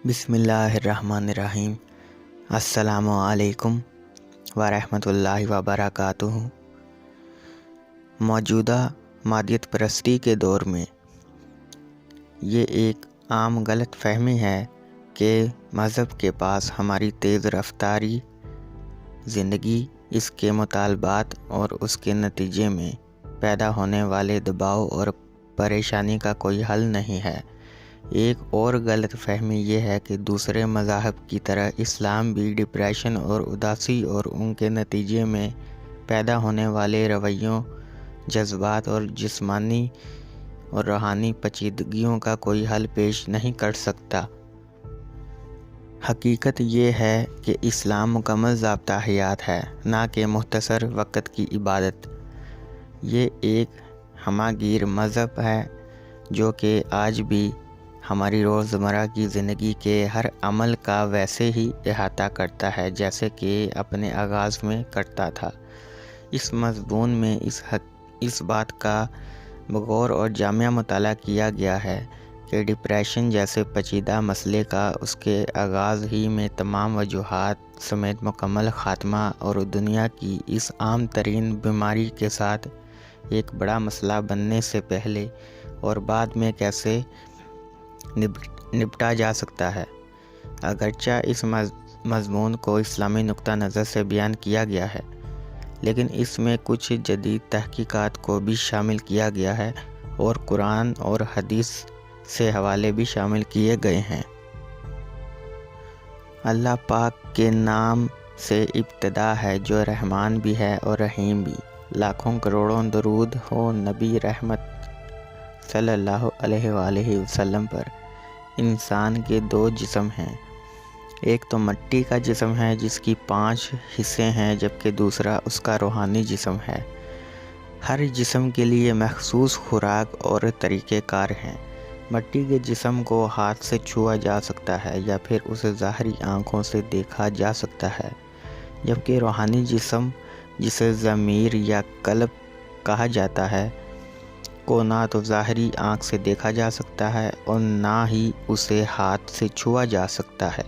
بسم اللہ الرحمن الرحیم۔ السلام علیکم ورحمۃ اللہ وبرکاتہ۔ موجودہ مادیت پرستی کے دور میں یہ ایک عام غلط فہمی ہے کہ مذہب کے پاس ہماری تیز رفتاری زندگی، اس کے مطالبات اور اس کے نتیجے میں پیدا ہونے والے دباؤ اور پریشانی کا کوئی حل نہیں ہے۔ ایک اور غلط فہمی یہ ہے کہ دوسرے مذاہب کی طرح اسلام بھی ڈپریشن اور اداسی اور ان کے نتیجے میں پیدا ہونے والے رویوں، جذبات اور جسمانی اور روحانی پیچیدگیوں کا کوئی حل پیش نہیں کر سکتا۔ حقیقت یہ ہے کہ اسلام مکمل ضابطہ حیات ہے، نہ کہ مختصر وقت کی عبادت۔ یہ ایک ہمہ گیر مذہب ہے جو کہ آج بھی ہماری روزمرہ کی زندگی کے ہر عمل کا ویسے ہی احاطہ کرتا ہے جیسے کہ اپنے آغاز میں کرتا تھا۔ اس مضمون میں اس بات کا بغور اور جامع مطالعہ کیا گیا ہے کہ ڈپریشن جیسے پیچیدہ مسئلے کا اس کے آغاز ہی میں تمام وجوہات سمیت مکمل خاتمہ اور دنیا کی اس عام ترین بیماری کے ساتھ ایک بڑا مسئلہ بننے سے پہلے اور بعد میں کیسے نپٹا جا سکتا ہے۔ اگرچہ اس مضمون کو اسلامی نقطہ نظر سے بیان کیا گیا ہے، لیکن اس میں کچھ جدید تحقیقات کو بھی شامل کیا گیا ہے اور قرآن اور حدیث سے حوالے بھی شامل کیے گئے ہیں۔ اللہ پاک کے نام سے ابتدا ہے جو رحمان بھی ہے اور رحیم بھی۔ لاکھوں کروڑوں درود ہو نبی رحمت صلی اللہ علیہ وآلہ وسلم پر۔ انسان کے دو جسم ہیں، ایک تو مٹی کا جسم ہے جس کی 5 حصے ہیں، جبکہ دوسرا اس کا روحانی جسم ہے۔ ہر جسم کے لیے مخصوص خوراک اور طریقہ کار ہیں۔ مٹی کے جسم کو ہاتھ سے چھوا جا سکتا ہے یا پھر اسے ظاہری آنکھوں سے دیکھا جا سکتا ہے، جبکہ روحانی جسم جسے ضمیر یا قلب کہا جاتا ہے کو نہ تو ظاہری آنکھ سے دیکھا جا سکتا ہے اور نہ ہی اسے ہاتھ سے چھوا جا سکتا ہے۔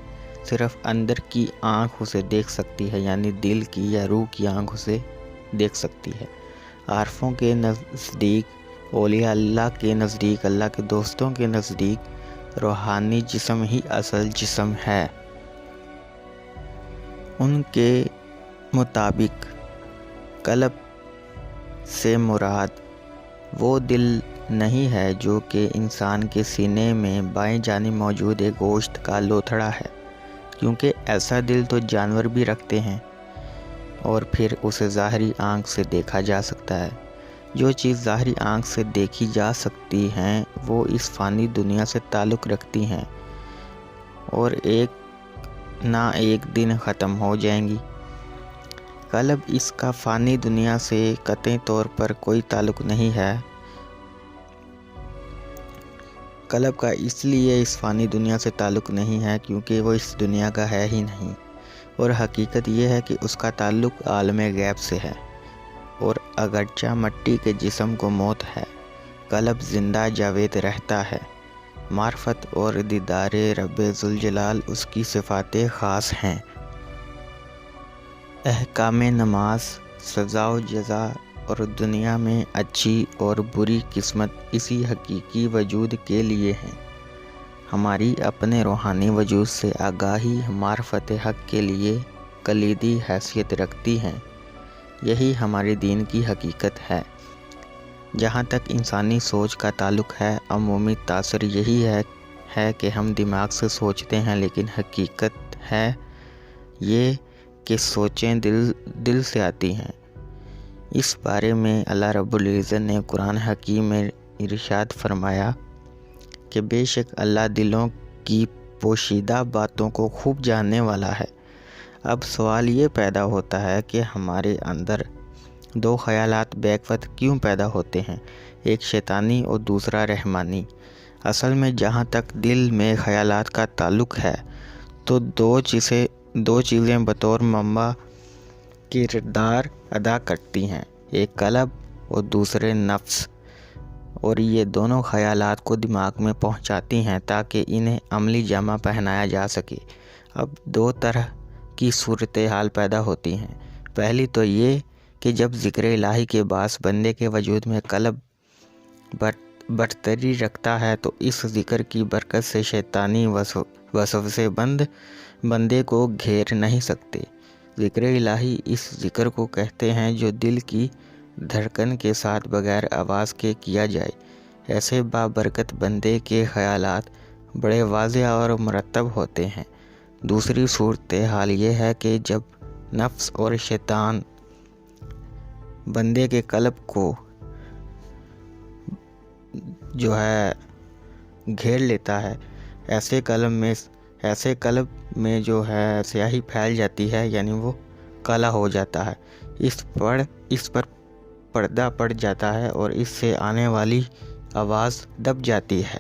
صرف اندر کی آنکھ اسے دیکھ سکتی ہے، یعنی دل کی یا روح کی آنکھ اسے دیکھ سکتی ہے۔ عارفوں کے نزدیک، اولیاء اللہ کے نزدیک، اللہ کے دوستوں کے نزدیک روحانی جسم ہی اصل جسم ہے۔ ان کے مطابق قلب سے مراد وہ دل نہیں ہے جو کہ انسان کے سینے میں بائیں جانب موجود ایک گوشت کا لوتھڑا ہے، کیونکہ ایسا دل تو جانور بھی رکھتے ہیں اور پھر اسے ظاہری آنکھ سے دیکھا جا سکتا ہے۔ جو چیز ظاہری آنکھ سے دیکھی جا سکتی ہیں وہ اس فانی دنیا سے تعلق رکھتی ہیں اور ایک نہ ایک دن ختم ہو جائیں گی۔ قلب اس کا فانی دنیا سے قطعی طور پر کوئی تعلق نہیں ہے۔ قلب کا اس لیے اس فانی دنیا سے تعلق نہیں ہے کیونکہ وہ اس دنیا کا ہے ہی نہیں، اور حقیقت یہ ہے کہ اس کا تعلق عالم غیب سے ہے۔ اور اگرچہ مٹی کے جسم کو موت ہے، قلب زندہ جاوید رہتا ہے۔ معرفت اور دیدار رب ذوالجلال اس کی صفات خاص ہیں۔ احکام نماز، سزا و جزا اور دنیا میں اچھی اور بری قسمت اسی حقیقی وجود کے لیے ہیں۔ ہماری اپنے روحانی وجود سے آگاہی معرفت حق کے لیے کلیدی حیثیت رکھتی ہیں۔ یہی ہمارے دین کی حقیقت ہے۔ جہاں تک انسانی سوچ کا تعلق ہے، عمومی تاثر یہی ہے کہ ہم دماغ سے سوچتے ہیں، لیکن حقیقت ہے یہ کہ سوچیں دل سے آتی ہیں۔ اس بارے میں اللہ رب العزت نے قرآن حکیم میں ارشاد فرمایا کہ بے شک اللہ دلوں کی پوشیدہ باتوں کو خوب جاننے والا ہے۔ اب سوال یہ پیدا ہوتا ہے کہ ہمارے اندر 2 خیالات بیک وقت کیوں پیدا ہوتے ہیں، ایک شیطانی اور دوسرا رحمانی؟ اصل میں جہاں تک دل میں خیالات کا تعلق ہے تو دو چیزیں بطور منبع کردار ادا کرتی ہیں، ایک قلب اور دوسرے نفس، اور یہ دونوں خیالات کو دماغ میں پہنچاتی ہیں تاکہ انہیں عملی جامہ پہنایا جا سکے۔ اب دو طرح کی صورتحال پیدا ہوتی ہیں۔ پہلی تو یہ کہ جب ذکر الہی کے باعث بندے کے وجود میں قلب برتری رکھتا ہے تو اس ذکر کی برکت سے شیطانی وسوسے بندے کو گھیر نہیں سکتے۔ ذکر الہی اس ذکر کو کہتے ہیں جو دل کی دھڑکن کے ساتھ بغیر آواز کے کیا جائے۔ ایسے بابرکت بندے کے خیالات بڑے واضح اور مرتب ہوتے ہیں۔ دوسری صورتحال یہ ہے کہ جب نفس اور شیطان بندے کے قلب کو گھیر لیتا ہے، ایسے قلب میں سیاہی پھیل جاتی ہے، یعنی وہ کالا ہو جاتا ہے، اس پر پردہ پڑ جاتا ہے اور اس سے آنے والی آواز دب جاتی ہے،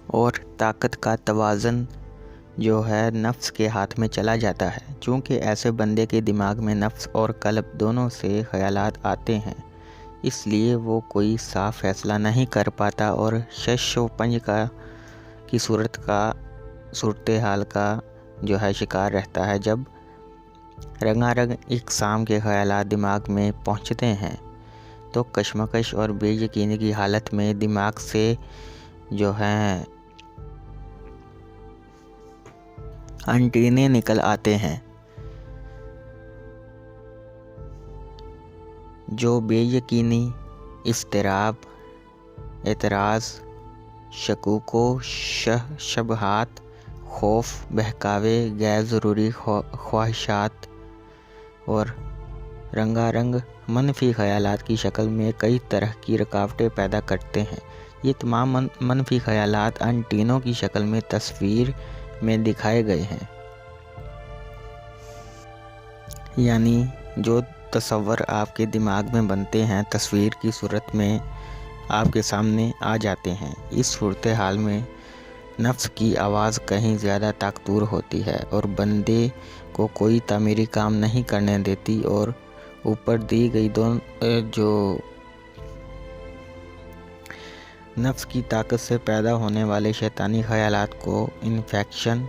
اور طاقت کا توازن نفس کے ہاتھ میں چلا جاتا ہے۔ چونکہ ایسے بندے کے دماغ میں نفس اور قلب دونوں سے خیالات آتے ہیں، اس لیے وہ کوئی صاف فیصلہ نہیں کر پاتا اور شش و پنج کی صورتحال کا شکار رہتا ہے۔ جب رنگارنگ اقسام کے خیالات دماغ میں پہنچتے ہیں تو کشمکش اور بے یقینی کی حالت میں دماغ سے انٹینے نکل آتے ہیں جو بے یقینی، اضطراب، اعتراض، شکوک و شبہات، خوف، بہکاوے، غیر ضروری خواہشات اور رنگارنگ منفی خیالات کی شکل میں کئی طرح کی رکاوٹیں پیدا کرتے ہیں۔ یہ تمام منفی خیالات انٹینوں کی شکل میں تصویر میں دکھائے گئے ہیں، یعنی جو تصور آپ کے دماغ میں بنتے ہیں تصویر کی صورت میں آپ کے سامنے آ جاتے ہیں۔ اس صورتحال میں نفس کی آواز کہیں زیادہ طاقتور ہوتی ہے اور بندے کو کوئی تعمیری کام نہیں کرنے دیتی، اور اوپر دی گئی نفس کی طاقت سے پیدا ہونے والے شیطانی خیالات کو انفیکشن،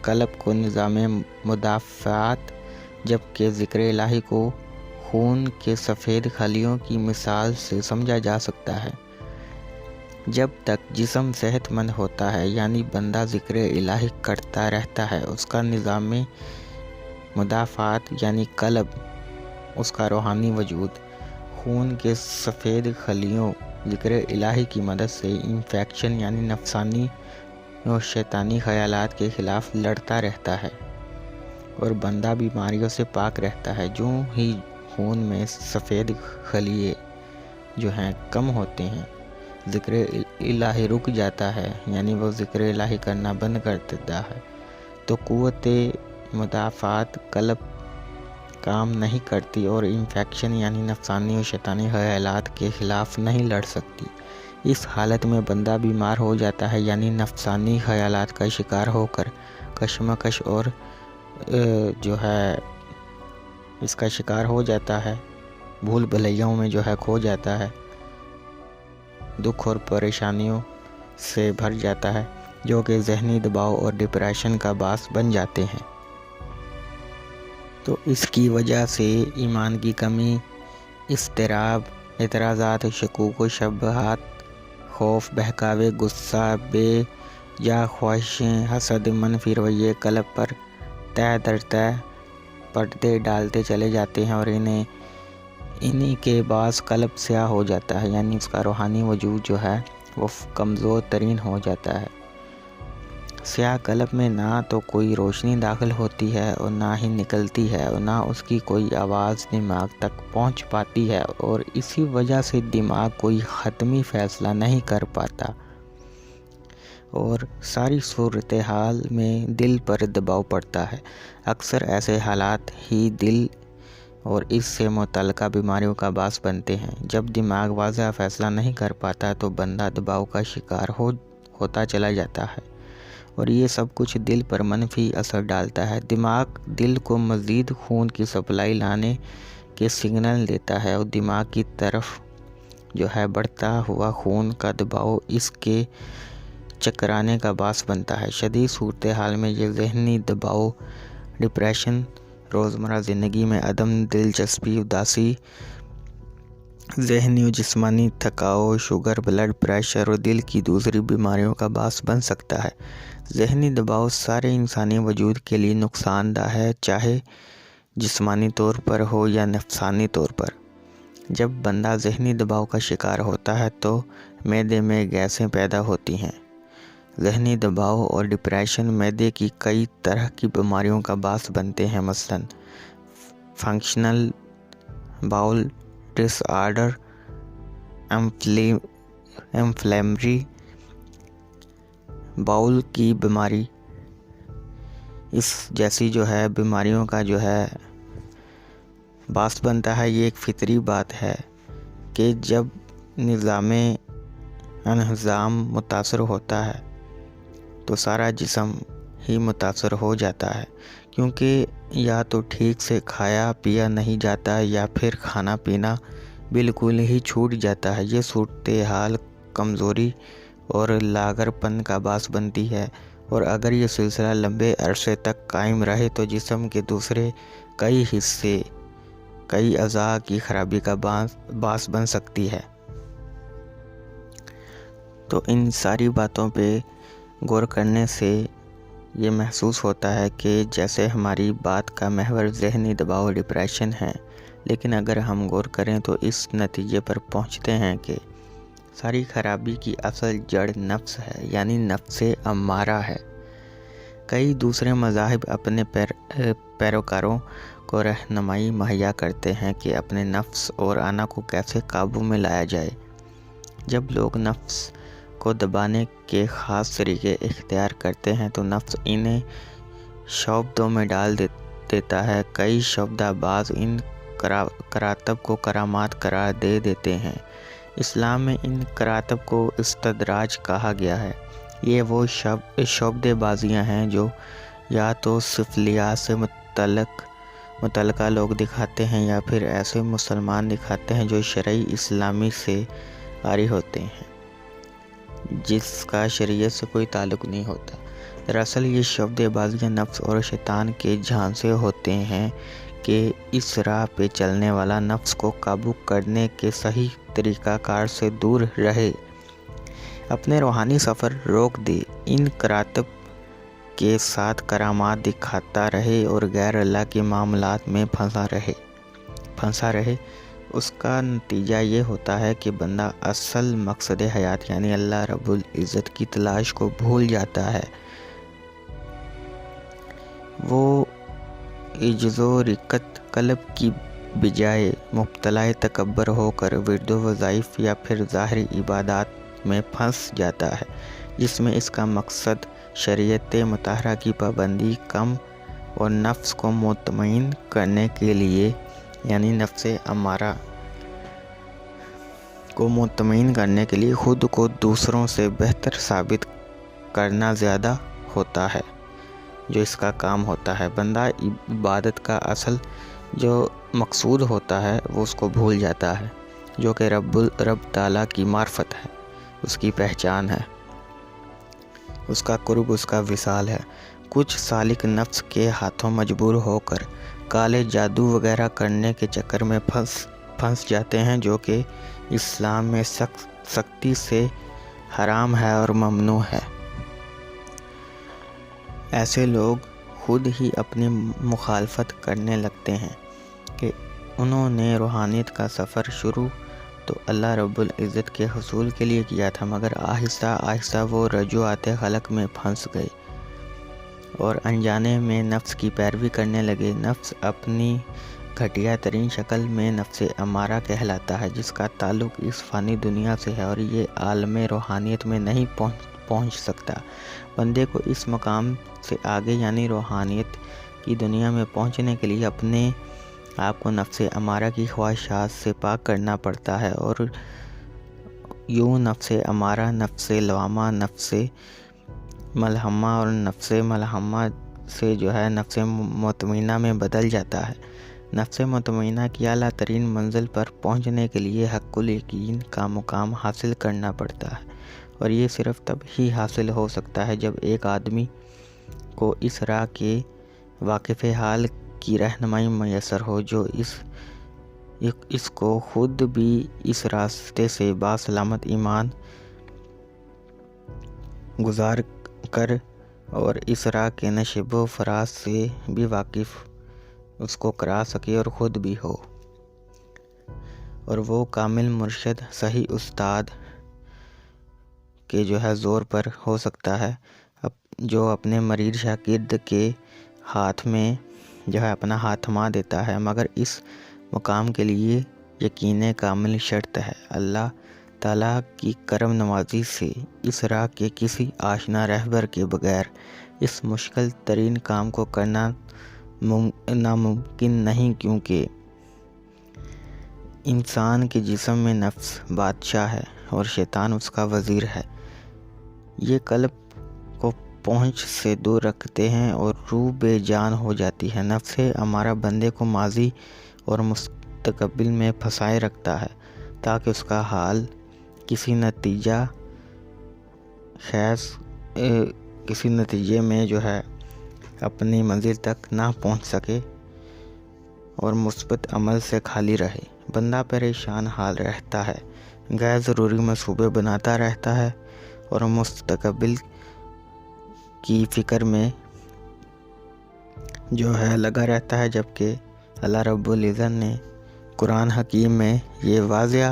قلب کو نظام مدافعات، جبکہ ذکر الہی کو خون کے سفید خلیوں کی مثال سے سمجھا جا سکتا ہے۔ جب تک جسم صحت مند ہوتا ہے، یعنی بندہ ذکر الہی کرتا رہتا ہے، اس کا نظام مدافعات یعنی قلب، اس کا روحانی وجود، خون کے سفید خلیوں ذکر الہی کی مدد سے انفیکشن یعنی نفسانی اور شیطانی خیالات کے خلاف لڑتا رہتا ہے، اور بندہ بیماریوں سے پاک رہتا ہے۔ جو ہی خون میں سفید خلیے کم ہوتے ہیں، ذکر الہی رک جاتا ہے، یعنی وہ ذکر الہی کرنا بند کر دیتا ہے، تو قوت مدافعات قلب کام نہیں کرتی اور انفیکشن یعنی نفسانی اور شیطانی خیالات کے خلاف نہیں لڑ سکتی۔ اس حالت میں بندہ بیمار ہو جاتا ہے، یعنی نفسانی خیالات کا شکار ہو کر کشمکش اور اس کا شکار ہو جاتا ہے، بھول بھلیوں میں کھو جاتا ہے، دکھ اور پریشانیوں سے بھر جاتا ہے، جو کہ ذہنی دباؤ اور ڈپریشن کا باعث بن جاتے ہیں۔ تو اس کی وجہ سے ایمان کی کمی، اضطراب، اعتراضات، شکوک و شبہات، خوف، بہکاوے، غصہ، بے جا خواہشیں، حسد، منفی رویے قلب پر تہ در تہ پردے ڈالتے چلے جاتے ہیں، اور انہی کے باعث قلب سیاہ ہو جاتا ہے، یعنی اس کا روحانی وجود وہ کمزور ترین ہو جاتا ہے۔ سیاہ قلب میں نہ تو کوئی روشنی داخل ہوتی ہے اور نہ ہی نکلتی ہے، اور نہ اس کی کوئی آواز دماغ تک پہنچ پاتی ہے، اور اسی وجہ سے دماغ کوئی حتمی فیصلہ نہیں کر پاتا، اور ساری صورتحال میں دل پر دباؤ پڑتا ہے۔ اکثر ایسے حالات ہی دل اور اس سے متعلقہ بیماریوں کا باعث بنتے ہیں۔ جب دماغ واضح فیصلہ نہیں کر پاتا تو بندہ دباؤ کا شکار ہوتا چلا جاتا ہے، اور یہ سب کچھ دل پر منفی اثر ڈالتا ہے۔ دماغ دل کو مزید خون کی سپلائی لانے کے سگنل دیتا ہے، اور دماغ کی طرف جو ہے بڑھتا ہوا خون کا دباؤ اس کے چکرانے کا باعث بنتا ہے۔ شدید صورتحال میں یہ ذہنی دباؤ، ڈپریشن، روزمرہ زندگی میں عدم دلچسپی، اداسی، ذہنی و جسمانی تھکاؤ، شوگر، بلڈ پریشر اور دل کی دوسری بیماریوں کا باعث بن سکتا ہے۔ ذہنی دباؤ سارے انسانی وجود کے لیے نقصان دہ ہے، چاہے جسمانی طور پر ہو یا نفسانی طور پر۔ جب بندہ ذہنی دباؤ کا شکار ہوتا ہے تو معدے میں گیسیں پیدا ہوتی ہیں۔ ذہنی دباؤ اور ڈپریشن معدے کی کئی طرح کی بیماریوں کا باعث بنتے ہیں، مثلاً فنکشنل باؤل ڈس آرڈر، انفلیمیٹری باؤل کی بیماری، اس جیسی جو ہے بیماریوں کا جو ہے باعث بنتا ہے۔ یہ ایک فطری بات ہے کہ جب نظام انہضام متاثر ہوتا ہے تو سارا جسم ہی متاثر ہو جاتا ہے، کیونکہ یا تو ٹھیک سے کھایا پیا نہیں جاتا یا پھر کھانا پینا بالکل ہی چھوٹ جاتا ہے۔ یہ صورتحال کمزوری اور لاغر پن کا باعث بنتی ہے، اور اگر یہ سلسلہ لمبے عرصے تک قائم رہے تو جسم کے دوسرے کئی حصے، کئی اعضاء کی خرابی کا باعث بن سکتی ہے۔ تو ان ساری باتوں پہ غور کرنے سے یہ محسوس ہوتا ہے کہ جیسے ہماری بات کا محور ذہنی دباؤ، ڈپریشن ہے، لیکن اگر ہم غور کریں تو اس نتیجے پر پہنچتے ہیں کہ ساری خرابی کی اصل جڑ نفس ہے، یعنی نفس امارہ ہے۔ کئی دوسرے مذاہب اپنے پیروکاروں کو رہنمائی مہیا کرتے ہیں کہ اپنے نفس اور انا کو کیسے قابو میں لایا جائے۔ جب لوگ نفس کو دبانے کے خاص طریقے اختیار کرتے ہیں تو نفس انہیں شعبدوں میں ڈال دیتا ہے۔ کئی شعبدہ باز ان کراتب کو کرامات قرار دے دیتے ہیں۔ اسلام میں ان کراتب کو استدراج کہا گیا ہے۔ یہ وہ شعبدے بازیاں ہیں جو یا تو سفلیات سے متعلقہ لوگ دکھاتے ہیں یا پھر ایسے مسلمان دکھاتے ہیں جو شرعی اسلامی سے عاری ہوتے ہیں، جس کا شریعت سے کوئی تعلق نہیں ہوتا۔ دراصل یہ شعبدے بازیاں نفس اور شیطان کے جھانسے ہوتے ہیں کہ اس راہ پہ چلنے والا نفس کو قابو کرنے کے صحیح طریقہ کار سے دور رہے، اپنے روحانی سفر روک دے، ان کراتب کے ساتھ کرامات دکھاتا رہے اور غیر اللہ کے معاملات میں پھنسا رہے۔ اس کا نتیجہ یہ ہوتا ہے کہ بندہ اصل مقصد حیات یعنی اللہ رب العزت کی تلاش کو بھول جاتا ہے۔ وہ عجز و رقت قلب کی بجائے مبتلا تکبر ہو کر ورد و وظائف یا پھر ظاہری عبادات میں پھنس جاتا ہے، جس میں اس کا مقصد شریعت مطہرہ کی پابندی کم اور نفس کو مطمئن کرنے کے لیے، یعنی نفس امارہ کو مطمئن کرنے کے لیے خود کو دوسروں سے بہتر ثابت کرنا زیادہ ہوتا ہے، جو اس کا کام ہوتا ہے۔ بندہ عبادت کا اصل جو مقصود ہوتا ہے وہ اس کو بھول جاتا ہے، جو کہ رب تعالیٰ کی معرفت ہے، اس کی پہچان ہے، اس کا قرب، اس کا وصال ہے۔ کچھ سالک نفس کے ہاتھوں مجبور ہو کر کالے جادو وغیرہ کرنے کے چکر میں پھنس جاتے ہیں، جو کہ اسلام میں سختی سے حرام ہے اور ممنوع ہے۔ ایسے لوگ خود ہی اپنی مخالفت کرنے لگتے ہیں کہ انہوں نے روحانیت کا سفر شروع تو اللہ رب العزت کے حصول کے لیے کیا تھا، مگر آہستہ آہستہ وہ رجوعات خلق میں پھنس گئے اور انجانے میں نفس کی پیروی کرنے لگے۔ نفس اپنی گھٹیا ترین شکل میں نفس امارہ کہلاتا ہے، جس کا تعلق اس فانی دنیا سے ہے اور یہ عالم روحانیت میں نہیں پہنچ سکتا۔ بندے کو اس مقام سے آگے یعنی روحانیت کی دنیا میں پہنچنے کے لیے اپنے آپ کو نفس امارہ کی خواہشات سے پاک کرنا پڑتا ہے، اور یوں نفس امارہ نفس لوامہ، نفس ملہمہ اور نفس ملہمہ سے جو ہے نفس مطمئنہ میں بدل جاتا ہے۔ نفس مطمئنہ کی اعلیٰ ترین منزل پر پہنچنے کے لیے حق الیقین کا مقام حاصل کرنا پڑتا ہے، اور یہ صرف تب ہی حاصل ہو سکتا ہے جب ایک آدمی کو اس راہ کے واقف حال کی رہنمائی میسر ہو جو اس کو خود بھی اس راستے سے باسلامت ایمان گزار کر اور اس راہ کے نشیب و فراز سے بھی واقف اس کو کرا سکے اور خود بھی ہو، اور وہ کامل مرشد صحیح استاد کے زور پر ہو سکتا ہے جو اپنے مرید شاگرد کے ہاتھ میں اپنا ہاتھ تھما دیتا ہے، مگر اس مقام کے لیے یقین کامل شرط ہے۔ اللہ تعالیٰ کی کرم نوازی سے اس راہ کے کسی آشنا رہبر کے بغیر اس مشکل ترین کام کو کرنا ناممکن نہیں، کیونکہ انسان کے جسم میں نفس بادشاہ ہے اور شیطان اس کا وزیر ہے۔ یہ قلب کو پہنچ سے دور رکھتے ہیں اور روح بے جان ہو جاتی ہے۔ نفس امارہ بندے کو ماضی اور مستقبل میں پھنسائے رکھتا ہے تاکہ اس کا حال کسی نتیجے میں اپنی منزل تک نہ پہنچ سکے اور مثبت عمل سے خالی رہے۔ بندہ پریشان حال رہتا ہے، غیر ضروری منصوبے بناتا رہتا ہے اور مستقبل کی فکر میں لگا رہتا ہے، جبکہ اللہ رب العزت نے قرآن حکیم میں یہ واضح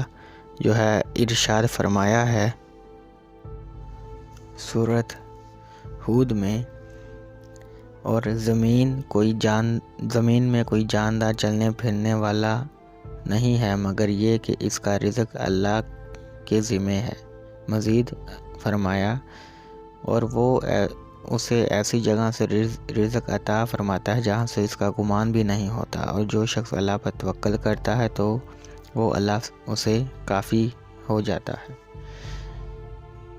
ارشاد فرمایا ہے سورۃ ہود میں، اور زمین میں کوئی جاندار چلنے پھرنے والا نہیں ہے مگر یہ کہ اس کا رزق اللہ کے ذمہ ہے۔ مزید فرمایا، اور وہ اسے ایسی جگہ سے رزق عطا فرماتا ہے جہاں سے اس کا گمان بھی نہیں ہوتا، اور جو شخص اللہ پر توکل کرتا ہے تو وہ اللہ اسے کافی ہو جاتا ہے۔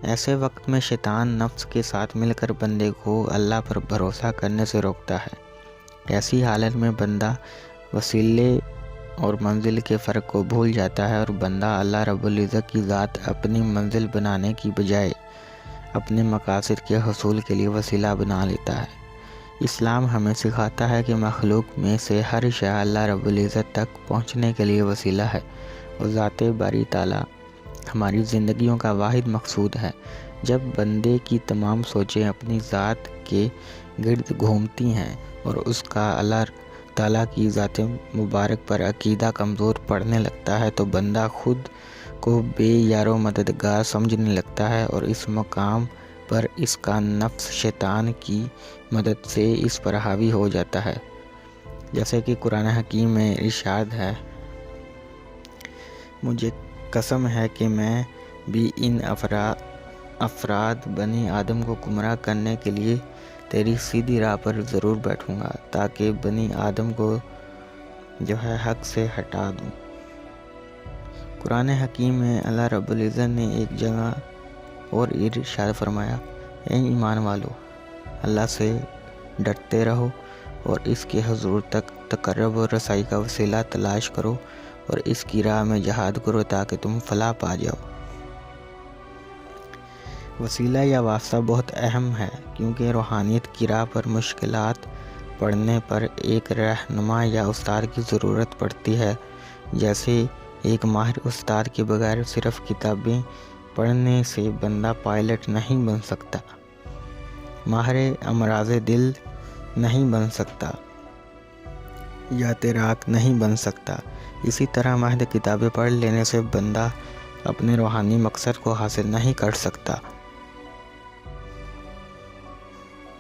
ایسے وقت میں شیطان نفس کے ساتھ مل کر بندے کو اللہ پر بھروسہ کرنے سے روکتا ہے۔ ایسی حالت میں بندہ وسیلے اور منزل کے فرق کو بھول جاتا ہے، اور بندہ اللہ رب العزت کی ذات اپنی منزل بنانے کی بجائے اپنے مقاصد کے حصول کے لیے وسیلہ بنا لیتا ہے۔ اسلام ہمیں سکھاتا ہے کہ مخلوق میں سے ہر شے اللہ رب العزت تک پہنچنے کے لیے وسیلہ ہے، اور ذات باری تعالیٰ ہماری زندگیوں کا واحد مقصود ہے۔ جب بندے کی تمام سوچیں اپنی ذات کے گرد گھومتی ہیں اور اس کا اللہ تعالیٰ کی ذات مبارک پر عقیدہ کمزور پڑنے لگتا ہے تو بندہ خود کو بے یار و مددگار سمجھنے لگتا ہے، اور اس مقام پر اس کا نفس شیطان کی مدد سے اس پر حاوی ہو جاتا ہے، جیسے کہ قرآن حکیم میں ارشاد ہے، مجھے قسم ہے کہ میں بھی ان افراد بنی آدم کو گمراہ کرنے کے لیے تیری سیدھی راہ پر ضرور بیٹھوں گا تاکہ بنی آدم کو حق سے ہٹا دوں۔ قرآن حکیم میں اللہ رب العزت نے ایک جگہ اور ارشاد فرمایا، اے ایمان والو، اللہ سے ڈرتے رہو اور اس کے حضور تک تقرب و رسائی کا وسیلہ تلاش کرو اور اس کی راہ میں جہاد کرو تاکہ تم فلاح پا جاؤ۔ وسیلہ یا واسطہ بہت اہم ہے، کیونکہ روحانیت کی راہ پر مشکلات پڑنے پر ایک رہنما یا استاد کی ضرورت پڑتی ہے۔ جیسے ایک ماہر استاد کے بغیر صرف کتابیں پڑھنے سے بندہ پائلٹ نہیں بن سکتا، ماہر امراض دل نہیں بن سکتا یا تیراک نہیں بن سکتا، اسی طرح محض کتابیں پڑھ لینے سے بندہ اپنے روحانی مقصد کو حاصل نہیں کر سکتا۔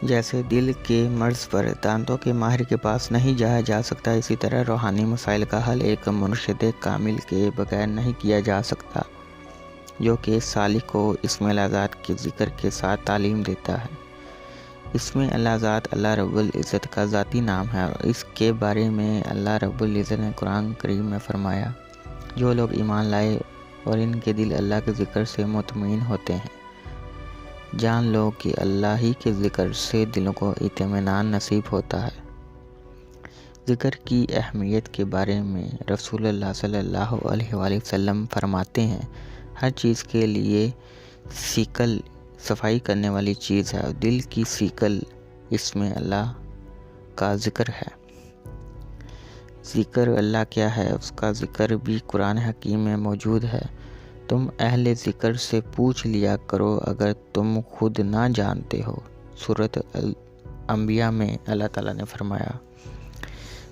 جیسے دل کے مرض پر دانتوں کے ماہر کے پاس نہیں جایا جا سکتا، اسی طرح روحانی مسائل کا حل ایک مرشد کامل کے بغیر نہیں کیا جا سکتا، جو کہ سالک کو اسم الذات کے ذکر کے ساتھ تعلیم دیتا ہے۔ اسم الذات اللہ رب العزت کا ذاتی نام ہے، اور اس کے بارے میں اللہ رب العزت نے قرآن کریم میں فرمایا، جو لوگ ایمان لائے اور ان کے دل اللہ کے ذکر سے مطمئن ہوتے ہیں، جان لو کہ اللہ ہی کے ذکر سے دلوں کو اطمینان نصیب ہوتا ہے۔ ذکر کی اہمیت کے بارے میں رسول اللہ صلی اللہ علیہ وآلہ وسلم فرماتے ہیں، ہر چیز کے لیے سیکل صفائی کرنے والی چیز ہے، اور دل کی سیکل اس میں اللہ کا ذکر ہے۔ ذکر اللہ کیا ہے، اس کا ذکر بھی قرآن حکیم میں موجود ہے۔ تم اہل ذکر سے پوچھ لیا کرو اگر تم خود نہ جانتے ہو، سورۃ الانبیاء میں اللہ تعالیٰ نے فرمایا۔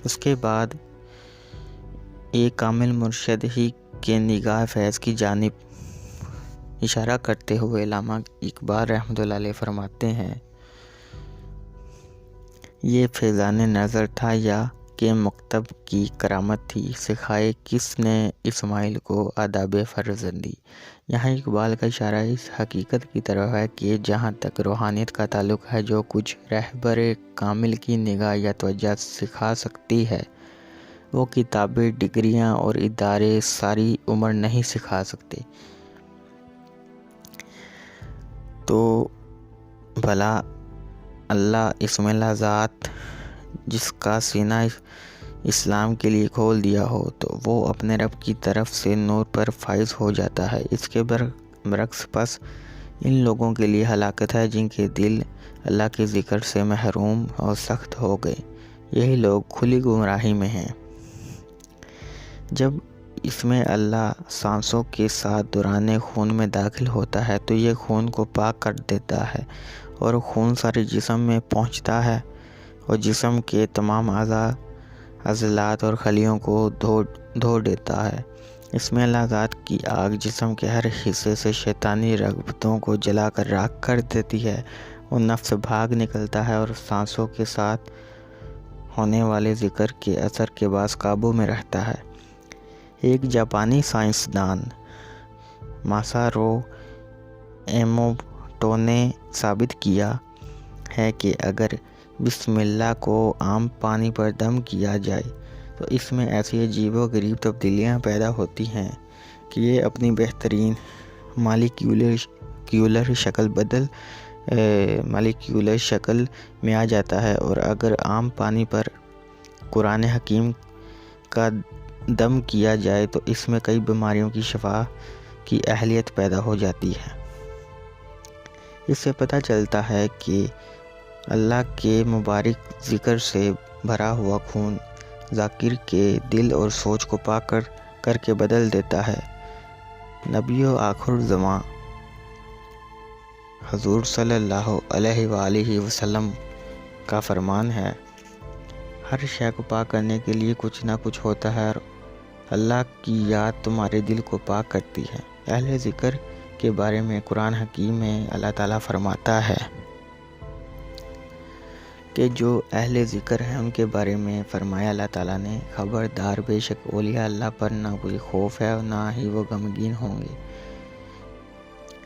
اس کے بعد ایک کامل مرشد ہی کے نگاہ فیض کی جانب اشارہ کرتے ہوئے علامہ اقبال رحمۃ اللہ علیہ فرماتے ہیں، یہ فیضان نظر تھا یا کہ مکتب کی کرامت تھی، سکھائے کس نے اسماعیل کو آداب فرزندی۔ یہاں اقبال کا اشارہ اس حقیقت کی طرف ہے کہ جہاں تک روحانیت کا تعلق ہے، جو کچھ رہبر کامل کی نگاہ یا توجہ سکھا سکتی ہے، وہ کتابیں، ڈگریاں اور ادارے ساری عمر نہیں سکھا سکتے۔ تو بھلا اللہ اسم اللہ ذات جس کا سینہ اسلام کے لیے کھول دیا ہو، تو وہ اپنے رب کی طرف سے نور پر فائز ہو جاتا ہے۔ اس کے برعکس پس ان لوگوں کے لیے ہلاکت ہے جن کے دل اللہ کے ذکر سے محروم اور سخت ہو گئے، یہی لوگ کھلی گمراہی میں ہیں۔ جب اس میں اللہ سانسوں کے ساتھ دوران خون میں داخل ہوتا ہے تو یہ خون کو پاک کر دیتا ہے، اور خون سارے جسم میں پہنچتا ہے اور جسم کے تمام اعضاء، عضلات اور خلیوں کو دھو دیتا ہے۔ اس میں اللہ ذات کی آگ جسم کے ہر حصے سے شیطانی رغبتوں کو جلا کر راکھ کر دیتی ہے، اور نفس بھاگ نکلتا ہے اور سانسوں کے ساتھ ہونے والے ذکر کے اثر کے باعث قابو میں رہتا ہے۔ ایک جاپانی سائنسدان ماسارو ایموٹو نے ثابت کیا ہے کہ اگر بسم اللہ کو عام پانی پر دم کیا جائے تو اس میں ایسی عجیب و غریب تبدیلیاں پیدا ہوتی ہیں کہ یہ اپنی بہترین مالیکیولر شکل میں آ جاتا ہے، اور اگر عام پانی پر قرآن حکیم کا دم کیا جائے تو اس میں کئی بیماریوں کی شفا کی اہلیت پیدا ہو جاتی ہے۔ اس سے پتہ چلتا ہے کہ اللہ کے مبارک ذکر سے بھرا ہوا خون ذاکر کے دل اور سوچ کو پاک کر کے بدل دیتا ہے۔ نبی و آخر زماں حضور صلی اللہ علیہ وآلہ وسلم کا فرمان ہے، ہر شے کو پاک کرنے کے لیے کچھ نہ کچھ ہوتا ہے، اور اللہ کی یاد تمہارے دل کو پاک کرتی ہے۔ اہل ذکر کے بارے میں قرآن حکیم میں اللہ تعالیٰ فرماتا ہے کہ جو اہل ذکر ہیں ان کے بارے میں فرمایا اللہ تعالیٰ نے، خبردار بے شک اولیاء اللہ پر نہ کوئی خوف ہے اور نہ ہی وہ غمگین ہوں گے۔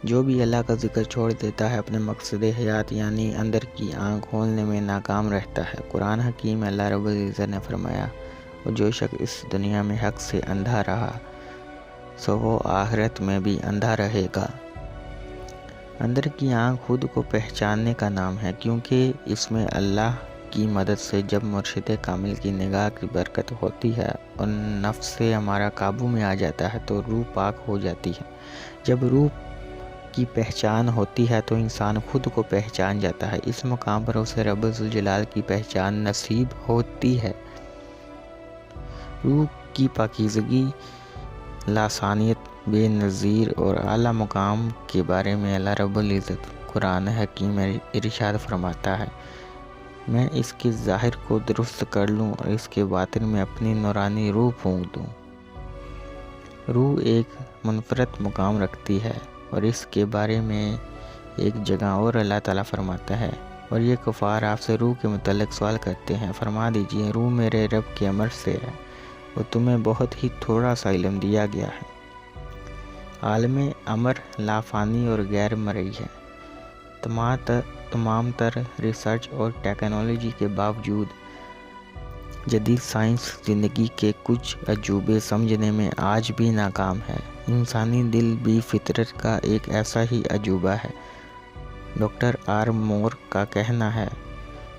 جو بھی اللہ کا ذکر چھوڑ دیتا ہے اپنے مقصد حیات یعنی اندر کی آنکھ کھولنے میں ناکام رہتا ہے۔ قرآن حکیم میں اللہ رب العزت نے فرمایا، اور جو شخص اس دنیا میں حق سے اندھا رہا سو وہ آخرت میں بھی اندھا رہے گا۔ اندر کی آنکھ خود کو پہچاننے کا نام ہے، کیونکہ اس میں اللہ کی مدد سے جب مرشد کامل کی نگاہ کی برکت ہوتی ہے اور نفس سے ہمارا قابو میں آ جاتا ہے تو روح پاک ہو جاتی ہے۔ جب روح کی پہچان ہوتی ہے تو انسان خود کو پہچان جاتا ہے، اس مقام پر اسے رب ذوالجلال کی پہچان نصیب ہوتی ہے۔ روح کی پاکیزگی، لاسانیت، بے نظیر اور اعلیٰ مقام کے بارے میں اللہ رب العزت قرآن حکیم میں ارشاد فرماتا ہے، میں اس کے ظاہر کو درست کر لوں اور اس کے باطن میں اپنی نورانی روح پھونک دوں۔ روح ایک منفرد مقام رکھتی ہے، اور اس کے بارے میں ایک جگہ اور اللہ تعالیٰ فرماتا ہے، اور یہ کفار آپ سے روح کے متعلق سوال کرتے ہیں، فرما دیجئے روح میرے رب کے امر سے ہے، اور تمہیں بہت ہی تھوڑا سا علم دیا گیا ہے۔ عالم امر لافانی اور غیر مرئی ہے۔ تمام تر ریسرچ اور ٹیکنالوجی کے باوجود جدید سائنس زندگی کے کچھ عجوبے سمجھنے میں آج بھی ناکام ہے۔ انسانی دل بھی فطرت کا ایک ایسا ہی عجوبہ ہے۔ ڈاکٹر آر مور کا کہنا ہے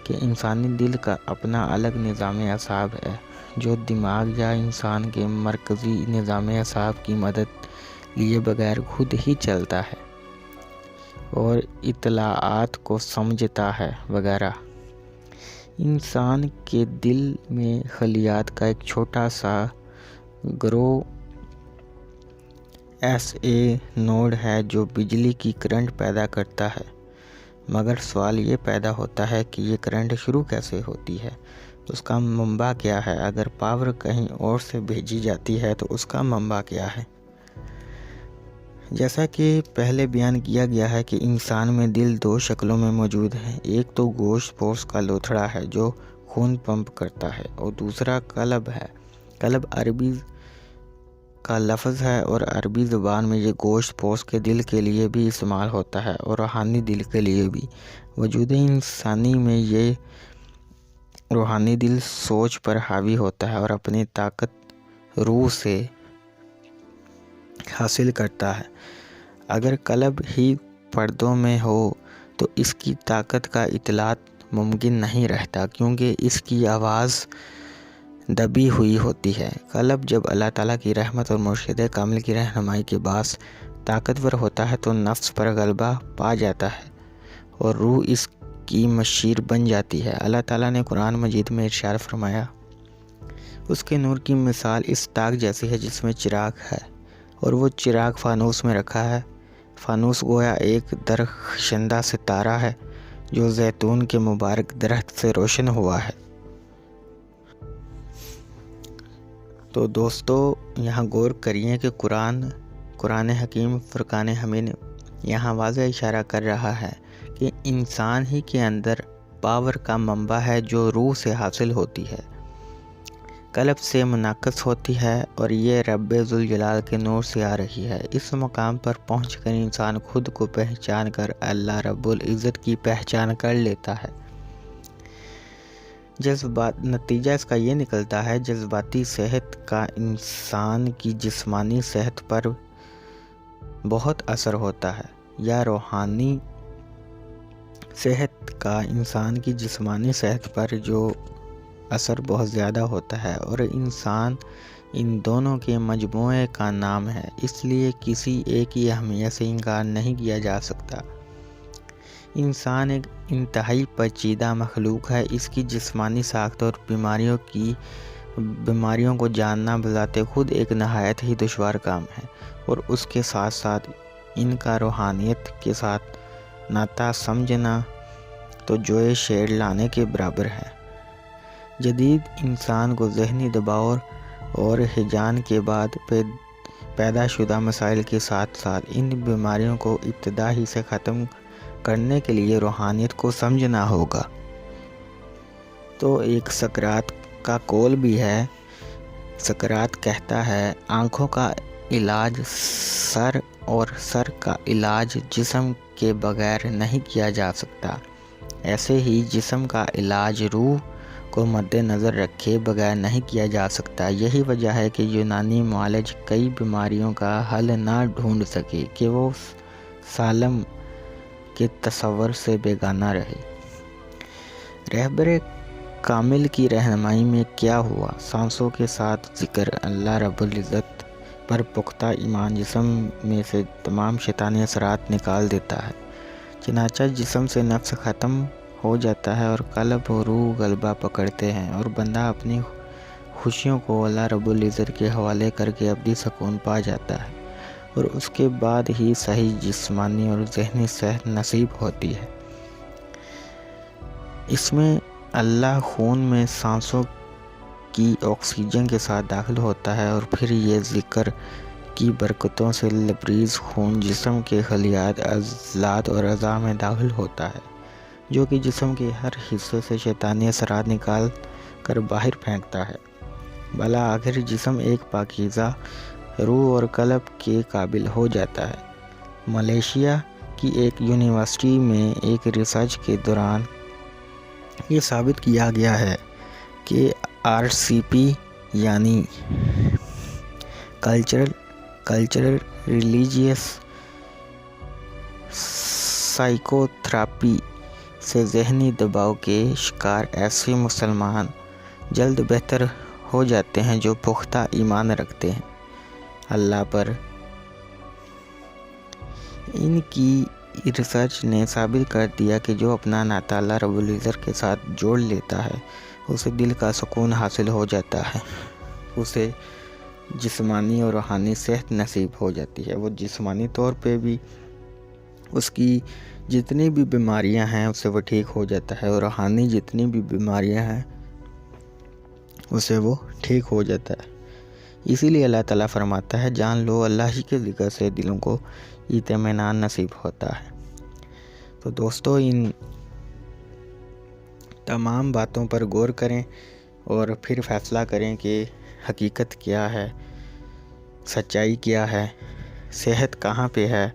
کہ انسانی دل کا اپنا الگ نظام اعصاب ہے جو دماغ یا انسان کے مرکزی نظام اعصاب کی مدد لیے بغیر خود ہی چلتا ہے اور اطلاعات کو سمجھتا ہے وغیرہ۔ انسان کے دل میں خلیات کا ایک چھوٹا سا گروہ ایسے نوڈ ہے جو بجلی کی کرنٹ پیدا کرتا ہے، مگر سوال یہ پیدا ہوتا ہے کہ یہ کرنٹ شروع کیسے ہوتی ہے، اس کا منبع کیا ہے؟ اگر پاور کہیں اور سے بھیجی جاتی ہے تو اس کا منبع کیا ہے؟ جیسا کہ پہلے بیان کیا گیا ہے کہ انسان میں دل دو شکلوں میں موجود ہے، ایک تو گوشت پوش کا لوتھڑا ہے جو خون پمپ کرتا ہے، اور دوسرا قلب ہے۔ قلب عربی کا لفظ ہے اور عربی زبان میں یہ گوشت پوش کے دل کے لیے بھی استعمال ہوتا ہے اور روحانی دل کے لیے بھی۔ وجود انسانی میں یہ روحانی دل سوچ پر حاوی ہوتا ہے اور اپنی طاقت روح سے حاصل کرتا ہے۔ اگر قلب ہی پردوں میں ہو تو اس کی طاقت کا اطلاق ممکن نہیں رہتا، کیونکہ اس کی آواز دبی ہوئی ہوتی ہے۔ قلب جب اللہ تعالیٰ کی رحمت اور مرشد کامل کی رہنمائی کے باعث طاقتور ہوتا ہے تو نفس پر غلبہ پا جاتا ہے اور روح اس کی مشیر بن جاتی ہے۔ اللہ تعالیٰ نے قرآن مجید میں ارشاد فرمایا، اس کے نور کی مثال اس تاک جیسی ہے جس میں چراغ ہے اور وہ چراغ فانوس میں رکھا ہے۔ فانوس گویا ایک درخشندہ ستارہ ہے جو زیتون کے مبارک درخت سے روشن ہوا ہے۔ تو دوستو، یہاں غور کریے کہ قرآن حکیم فرقان حمید یہاں واضح اشارہ کر رہا ہے کہ انسان ہی کے اندر پاور کا منبع ہے جو روح سے حاصل ہوتی ہے، قلب سے منعکس ہوتی ہے اور یہ رب ذوالجلال کے نور سے آ رہی ہے۔ اس مقام پر پہنچ کر انسان خود کو پہچان کر اللہ رب العزت کی پہچان کر لیتا ہے۔ نتیجہ اس کا یہ نکلتا ہے، جذباتی صحت کا انسان کی جسمانی صحت پر بہت اثر ہوتا ہے، یا روحانی صحت کا انسان کی جسمانی صحت پر جو اثر بہت زیادہ ہوتا ہے، اور انسان ان دونوں کے مجموعے کا نام ہے، اس لیے کسی ایک کی اہمیت سے انکار نہیں کیا جا سکتا۔ انسان ایک انتہائی پیچیدہ مخلوق ہے، اس کی جسمانی ساخت اور بیماریوں کو جاننا بذات خود ایک نہایت ہی دشوار کام ہے، اور اس کے ساتھ ساتھ ان کا روحانیت کے ساتھ ناطہ سمجھنا تو جوئے شیر لانے کے برابر ہے۔ جدید انسان کو ذہنی دباؤ اور ہیجان کے بعد پیدا شدہ مسائل کے ساتھ ساتھ ان بیماریوں کو ابتدا ہی سے ختم کرنے کے لیے روحانیت کو سمجھنا ہوگا۔ تو ایک سقراط کا قول بھی ہے، سقراط کہتا ہے، آنکھوں کا علاج سر اور سر کا علاج جسم کے بغیر نہیں کیا جا سکتا، ایسے ہی جسم کا علاج روح کو مد نظر رکھے بغیر نہیں کیا جا سکتا۔ یہی وجہ ہے کہ یونانی معالج کئی بیماریوں کا حل نہ ڈھونڈ سکے کہ وہ سالم کے تصور سے بیگانہ رہے۔ رہبر کامل کی رہنمائی میں کیا ہوا؟ سانسوں کے ساتھ ذکر اللہ رب العزت پر پختہ ایمان جسم میں سے تمام شیطانی اثرات نکال دیتا ہے، چنانچہ جسم سے نفس ختم ہو جاتا ہے اور قلب و روح غلبہ پکڑتے ہیں، اور بندہ اپنی خوشیوں کو اللہ رب العزت کے حوالے کر کے ابدی سکون پا جاتا ہے، اور اس کے بعد ہی صحیح جسمانی اور ذہنی صحت نصیب ہوتی ہے۔ اس میں اللہ خون میں سانسوں کی آکسیجن کے ساتھ داخل ہوتا ہے، اور پھر یہ ذکر کی برکتوں سے لبریز خون جسم کے خلیات، عضلات اور اعضاء میں داخل ہوتا ہے، جو کہ جسم کے ہر حصے سے شیطانی اثرات نکال کر باہر پھینکتا ہے۔ بالآخر جسم ایک پاکیزہ روح اور قلب کے قابل ہو جاتا ہے۔ ملیشیا کی ایک یونیورسٹی میں ایک ریسرچ کے دوران یہ ثابت کیا گیا ہے کہ RCP یعنی کلچرل ریلیجیس سائیکو تھراپی سے ذہنی دباؤ کے شکار ایسے مسلمان جلد بہتر ہو جاتے ہیں جو پختہ ایمان رکھتے ہیں اللہ پر۔ ان کی ریسرچ نے ثابت کر دیا کہ جو اپنا ناطہ اللہ رب العزت کے ساتھ جوڑ لیتا ہے اسے دل کا سکون حاصل ہو جاتا ہے، اسے جسمانی اور روحانی صحت نصیب ہو جاتی ہے۔ وہ جسمانی طور پہ بھی اس کی جتنی بھی بیماریاں ہیں اسے وہ ٹھیک ہو جاتا ہے، اور روحانی جتنی بھی بیماریاں ہیں اسے وہ ٹھیک ہو جاتا ہے۔ اسی لیے اللہ تعالیٰ فرماتا ہے جان لو اللہ ہی کے ذکر سے دلوں کو اطمینان نصیب ہوتا ہے۔ تو دوستو ان تمام باتوں پر غور کریں اور پھر فیصلہ کریں کہ حقیقت کیا ہے، سچائی کیا ہے، صحت کہاں پہ ہے،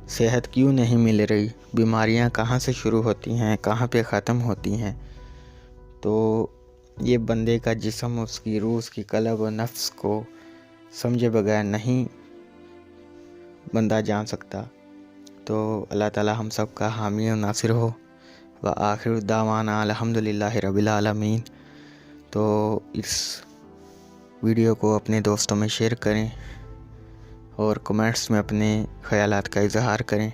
صحت کیوں نہیں مل رہی، بیماریاں کہاں سے شروع ہوتی ہیں، کہاں پہ ختم ہوتی ہیں۔ تو یہ بندے کا جسم، اس کی روح، اس کی قلب و نفس کو سمجھے بغیر نہیں بندہ جان سکتا۔ تو اللہ تعالیٰ ہم سب کا حامی و ناصر ہو۔ وآخر دعوانا الحمدللہ رب العالمین۔ تو اس ویڈیو کو اپنے دوستوں میں شیئر کریں اور کمنٹس میں اپنے خیالات کا اظہار کریں۔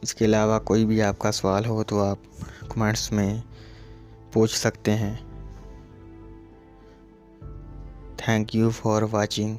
اس کے علاوہ کوئی بھی آپ کا سوال ہو تو آپ کمنٹس میں پوچھ سکتے ہیں۔ Thank you for watching.